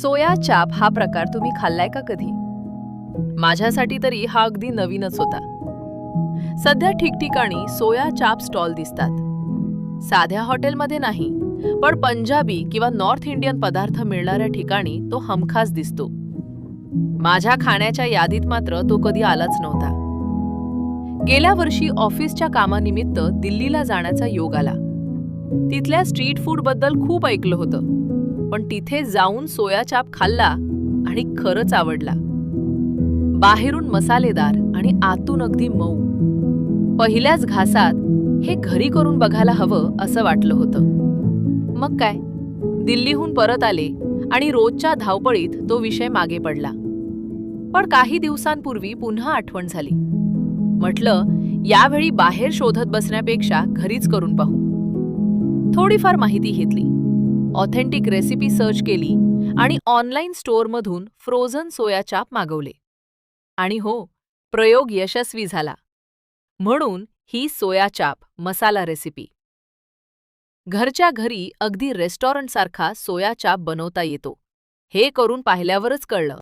सोया चाप हा प्रकार तुम्ही खाल्लाय का कधी? माझ्यासाठी तरी हा अगदी नवीनच होता. सध्या ठिकठिकाणी सोया चाप स्टॉल दिसतात. साध्या हॉटेलमध्ये नाही, पण पंजाबी किंवा नॉर्थ इंडियन पदार्थ मिळणाऱ्या ठिकाणी तो हमखास दिसतो. माझ्या खाण्याच्या यादीत मात्र तो कधी आलाच नव्हता. गेल्या वर्षी ऑफिसच्या कामानिमित्त दिल्लीला जाण्याचा योग आला. तिथल्या स्ट्रीट फूड बद्दल खूप ऐकलं होतं, पण तिथे जाऊन सोया चाप खाल्ला आणि खरंच आवडला. बाहेरून मसालेदार आणि आतून अगदी मऊ. पहिल्याच घासात हे घरी करून बघायला हवं असं वाटलं होतं. मग काय, दिल्लीहून परत आले आणि रोजच्या धावपळीत तो विषय मागे पडला. पण काही दिवसांपूर्वी पुन्हा आठवण झाली. म्हटलं, यावेळी बाहेर शोधत बसण्यापेक्षा घरीच करून पाहू. थोडीफार माहिती घेतली, ऑथेंटिक रेसिपी सर्च केली आणि ऑनलाईन स्टोअरमधून फ्रोझन सोया चाप मागवले. आणि हो, प्रयोग यशस्वी झाला. म्हणून ही सोया चाप मसाला रेसिपी. घरच्या घरी अगदी रेस्टॉरंटसारखा सोया चाप बनवता येतो, हे करून पाहिल्यावरच कळलं.